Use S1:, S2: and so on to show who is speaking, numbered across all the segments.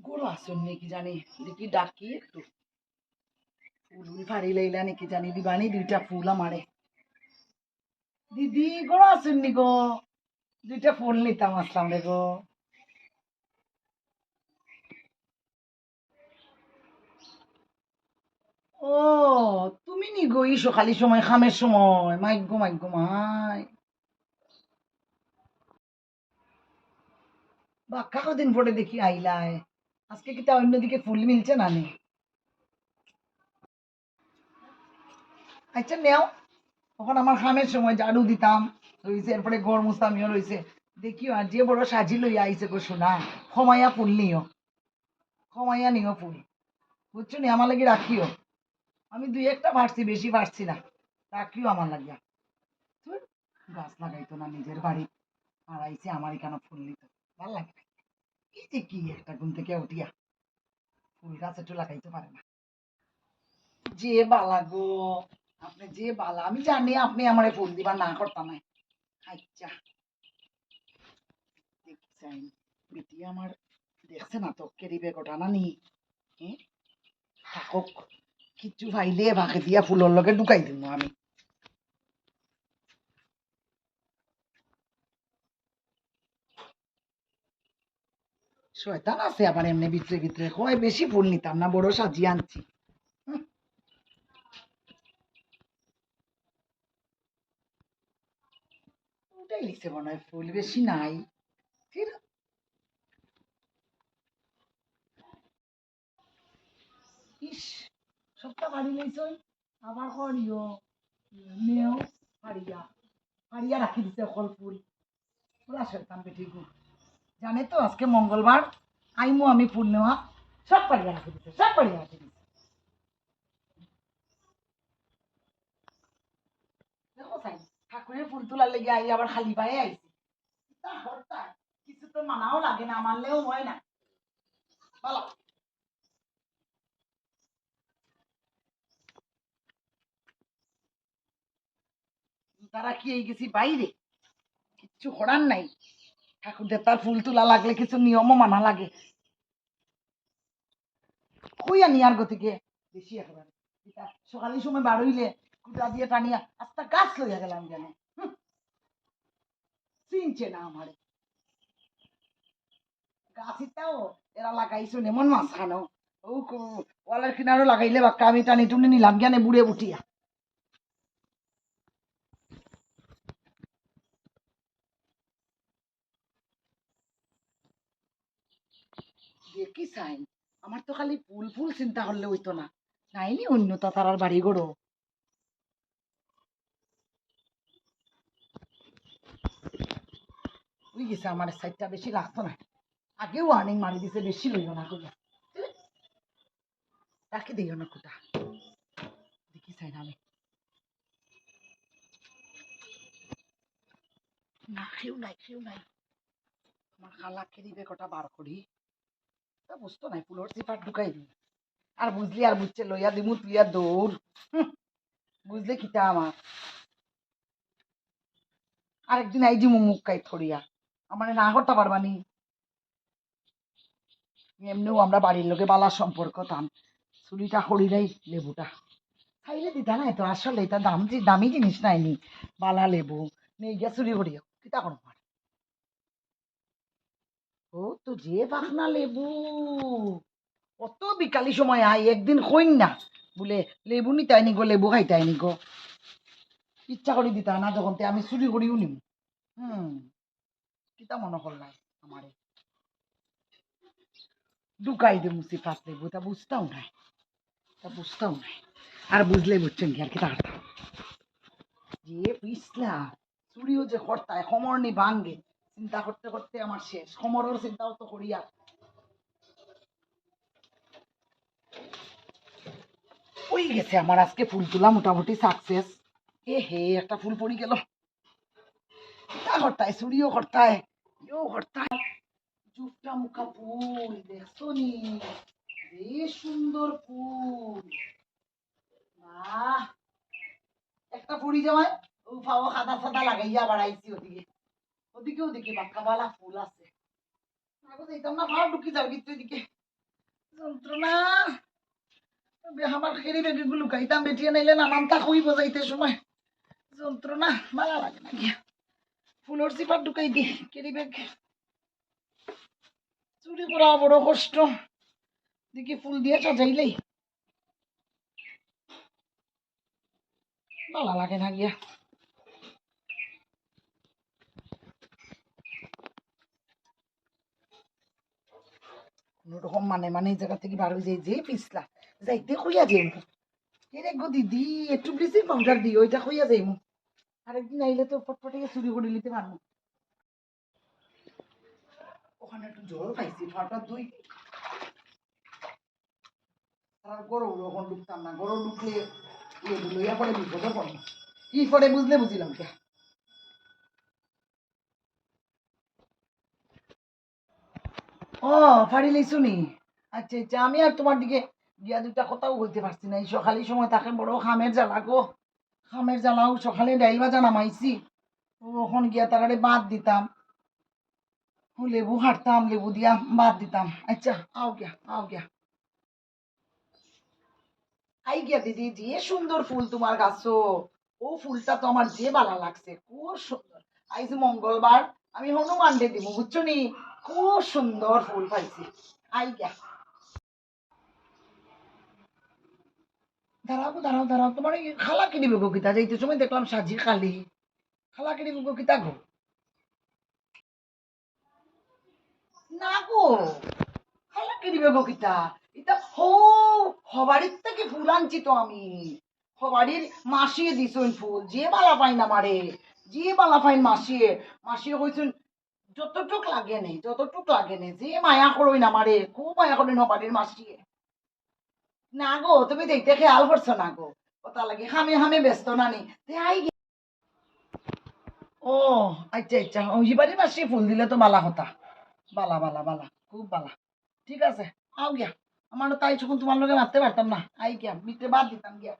S1: গরু আসুন নাকি জানি দেখি ডাকি একটু ফুল ফাড়ি লইলা নাকি জানি দিবানি দুইটা ফুল আমারে দিদি গরু আসুন নি গো দুইটা ফুল নিতাম আসলাম রে গো ও তুমি নি গো এই সকালি সময় খামের সময় মাইগ্য মাই বাক্কা কদিন পরে দেখি আইলায় আজকে কি তা অন্যদিকে ফুল মিলছে না নি আচ্ছা নেও তখন আমার খামের সময় ঝাড়ু দিতাম রয়েছে এরপরে গড় মুস্তামিও রয়েছে দেখিও আর যে বড় সাজি লইয়া আইছে গো শোনা খমাইয়া ফুল নিও খমাইয়া নিও ফুল বুঝছো নি আমার লাগে রাখিও আমি দুই একটা পারছি বেশি পারছি না রাখিও আমার লাগিয়া ধুর, গাছ লাগাইতো না নিজের বাড়ি আর আইছে আমার এখানে ফুল নিত ভাল লাগে না। এই যে কি একটা ঘুম থেকে উঠিয়া ফুল গাছ একটু লাগাইতে পারে না যে বালা গো আপনি যে বালা আমি জানি আপনি আমারে ফুল দিবা না করতাম না আচ্ছা দেখছেন বেটি আমার দেখছে না তো কেরিবে ঘটনা নি হ্যাঁ থাকক কিচ্ছু ফাইলে ভাগে দিয়া ফুলের লগে ঢুকাই দিব আমি শয়তান আছে আবার এমনি ভিতরে ভিতরে কয় বেশি ফুল নিতাম না বড় সাজিয়ে আনছি হুঁ, ওটাই লিখছে মনে হয় ফুল বেশি নাই ফির ইস সবটা বাড়ি লইছ আবার করিও নেও হারিয়া হারিয়া রাখি দিছে অকল ফুল পুরা শয়তান বেটি গো জানে তো আজকে মঙ্গলবার আইমু আমি ফুল নেওয়া সব পাড়িয়া রাখি দিছে সব পাড়িয়া রাখি দিছে দেখো সাই ঠাকুরের ফুল তোলার লেগে আই আবার খালি পায়ে আইছি তা হরতা কিছু তো মানাও লাগে না মানলেও হয় না বলো তারা কি এই গেছি বাইরে কিচ্ছু করার নাই ঠাকুর দেবতার ফুল তোলা লাগলে কিছু নিয়মও মানা লাগে কইয়া নিয়ার গতিকে বেশি একেবারে সকালের সময় বার হইলে কুটা দিয়ে টানিয়া আস্তা গাছ লইয়া গেলাম জানে চিনছে না আমারে গাছিটাও এরা লাগাইছো এমন মাছ খানো ও ওয়ালের কিনারও লাগাইলে বাক্কা আমি টানি টুনি নিলাম জ্ঞানে বুড়ে উঠিয়া দেখি চাই আমার তো খালি ফুল ফুল চিন্তা করলে হইতো না নাইনি অন্যতা তারার বাড়ি গড়ো ওই গেছে আমার সাইডটা বেশি লাগতো না আগেও ওয়ার্নিং মারি দিছে বেশি লইও না কইয়া রাখি দিও না কুটা দেখি চাই না আমি না খেউ নাই আমার খালা খেলিবে কটা বার করি তা বুঝতো নাই ফুলর চিপার ঢুকাই দিই আর বুঝলি আর বুঝছে লইয়া দিমু তুই আর দৌড় বুঝলে কিটা আমার আরেকদিন আই দিমু মুখ কাই থরিয়া আমার না করতে পারবানি এমনিও আমরা বাড়ির লোকে বালার সম্পর্ক তাম চুরিটা করি নাই লেবুটা খাইলে দিতা না তো আসলে এটা দামি জিনিস নাইনি বালা লেবু নিয়ে গিয়া চুরি করিও কিতা করো ও তো যে পাখনা লেবু অত বিকালি সময় আই একদিন কইন না বলে লেবু নিতাই নি গো লেবু খাইতাই নি গো ইচ্ছা করে দিতা না যখন আমি চুরি করিও নিম কিতা মনে করলাই আমারে ঢুকাই দে মুসি ফাঁস লেবু তা বুঝতাম নাই আর বুঝলে বুঝছেন কি আর কি তার যে পিছলা চুরিও যে করতায় সমর নি ভাঙ্গে চিন্তা করতে করতে আমার শেষ সমরের চিন্তাও তো করিয়া ওই গেছে আমার আজকে ফুল তোলা মোটামুটি সাকসেস এ হে একটা ফুল পড়ি গেল তা করতায় চুরিও করতায় ইও করতায় জুপটা মুখা ফুল দেখছো নি বেশ সুন্দর ফুল বাহ একটা পড়ি যাওয়ায় ও ফাও সাদা সাদা লাগাইয়া বাড়াইছি ওদিকেও দেখি বাক্কা বালা ফুল আছে দেখতাম না ভাব ঢুকি যাও কিন্তু এদিকে যন্ত্রণা। তবে আমার খেরি বেগগুলো লুকাইতাম, বেটিয়ে নাইলে নানান তা হইব যাইতে সময়। যন্ত্রণা ভালো লাগে না গিয়া। ফুলর চিপার ঢুকাই দি কেরি বেগ। চুরি করা বড় কষ্ট। দেখি ফুল দিয়ে সাজাইলেই ভালো লাগে না গিয়া। কোনোরকম মানে এই জায়গা থেকে বার হয়ে যাই, যে পিছলা যাইতে খুইয়া যাই। এর গো দিদি একটু ব্লিচিং পাউডার দিও, ওইটা খুইয়া যাইমু। আরেকদিন আইলে তো ফটফটিয়ে চুরি করে নিতে পারবো। ওখানে একটু জল পাইছি, ঠাটা দুই আর গরু ওখান ঢুকতাম না, গরু ঢুকলে লইয়া পরে বিপদে পড়বো। কি পরে বুঝলে বুঝিলাম কে। ও ফাড়িলে শুনি। আচ্ছা আচ্ছা, আমি আর তোমার দিকে গিয়া দুটা কথাও বলতে পারছি না। এই সকালের সময় তাকে বড় খামের জ্বালা গো। খামের জ্বালাও সকালে ডাইল ভাজা নামাইছি, ওখান গিয়া তারারে বাদ দিতাম। লেবু হাঁটতাম, লেবু দিয়া বাদ দিতাম। আচ্ছা আও গিয়া আও গিয়া। আই গিয়া দিদি, যে সুন্দর ফুল তোমার গাছ। ও ফুলটা তো আমার যে ভালো লাগছে, খুব সুন্দর। আইজ মঙ্গলবার, আমি হনুমান ডে দিব বুঝছো নি। খুব সুন্দর ফুল পাইছি। আই গিয়া। দাঁড়াও দাঁড়াও দাঁড়াও, তোমার এই খালা কি দিবে গো? গীতা যাইতে সময় দেখলাম সাজি খালি। খালা কি দিবে গো? গীতা গো না গো, খালা কি দিবে গো? গীতা এটা হো হবাড়ির থেকে ফুল আনছি তো আমি। হবাড়ির মাসিয়ে দিছুন ফুল, যে বালা পাইন আমারে, যে বালা পাইন মাসিয়ে। মাসিয়ে কইছুন যতটুক লাগে নেই, যতটুক লাগে নেই, যে মায়া করইন আমারে, খুব মায়া করেন হবাড়ির মাসিয়ে। না গো, তুমি দেখতে খেয়াল করছো না গো, কথা লাগে হামে হামে ব্যস্ত না নি। আই ও আচ্ছা আচ্ছা, ওইবারই মাসি ফুল দিলে তো বালা হতা। বালা বালা বালা, খুব বালা। ঠিক আছে আও গিয়া। আমার তাই যখন তোমার লোকে মারতে পারতাম না, আই গিয়া মিটে বাদ দিতাম গিয়া।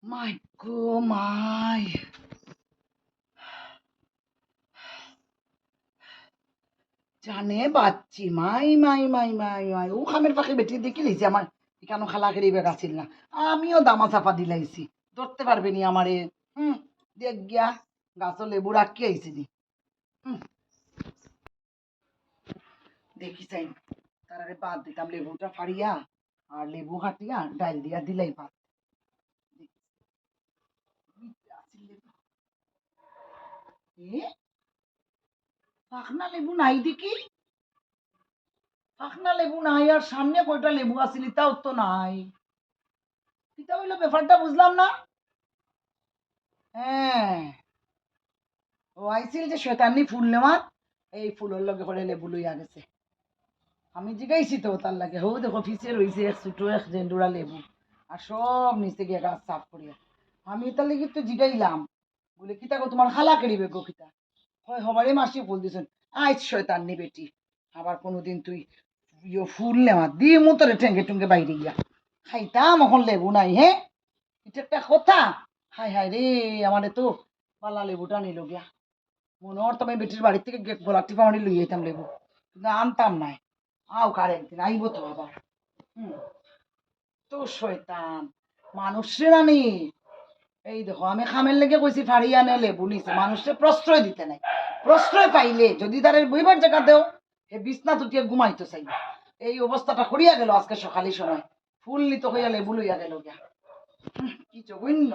S1: মাই গো মাই, জানে বাচ্চি মাই মাই মাই মাই মাই, ও খামের পাখি বেটি দেখি লিছি আমার কেন খালা কেড়ি বেগ আছিল না। আমিও দামা চাপা দিলাইছি, ধরতে পারবে নি আমারে। দেখ গিয়া গাছ লেবু রাখি আইছি নি। দেখি চাই তার আগে বাদ দিতাম, লেবুটা ফাড়িয়া আর লেবু হাটিয়া ডাইল দিয়া দিলাই ভাত। এ পাখনা লেবু নাই দেখি, পাখনা লেবু নাই, আর সামনে কয়টা লেবু আছিল তাও তো নাই। এটা হইলো ব্যাপারটা, বুঝলাম না। হ্যাঁ, ও আইছিল যে শয়তানি ফুল নেওয়ার, এই ফুলের লগে করে লেবু লইয়া গেছে। আমি জিগাইছি তো তার লাগে, হো দেখো ফিসে রইছে এক ছোট এক জেন্ডুরা লেবু, আর সব নিচে গিয়ে গাছ সাফ করিয়া। আমি তার লেগে তো জিগাইলাম, বলে কিতা গো তোমার খালা কেড়িবে গো? কিতা হয় হবারে মাসি ফুল দিছেন। আইস শয়তানি বেটি, আবার কোনোদিন তুই ফুল নেওয়া দিয়ে মতরে ঠেঙ্গে টুঙ্গে বাইরে গিয়া খাইতাম, এখন লেবু নাই। হ্যাঁ, এটা একটা কথা। হাই হাই রে, আমারে তো পালা লেবুটা নিল গিয়া। মনে হতো আমি বেটির বাড়ির থেকে গোলাপ টিপা মারি লইয়া যেতাম লেবু, কিন্তু আনতাম নাই। আও কার একদিন আইব তো আবার। হুম, তো শয়তান মানুষে রানি। এই দেখো আমি খামের লেগে কইছি ফাড়ি আনে লেবু নিছে, মানুষকে প্রশ্রয় দিতে নাই। প্রশ্রয় পাইলে যদি তাদের বইবার জায়গা দেও, হে বিছনা তুটিয়ে ঘুমাইতো চাই। এই অবস্থাটা করিয়া গেল আজকে সকালের সময়, ফুল নিত হইয়া লেবু লইয়া গেল গিয়া। কি জঘন্য।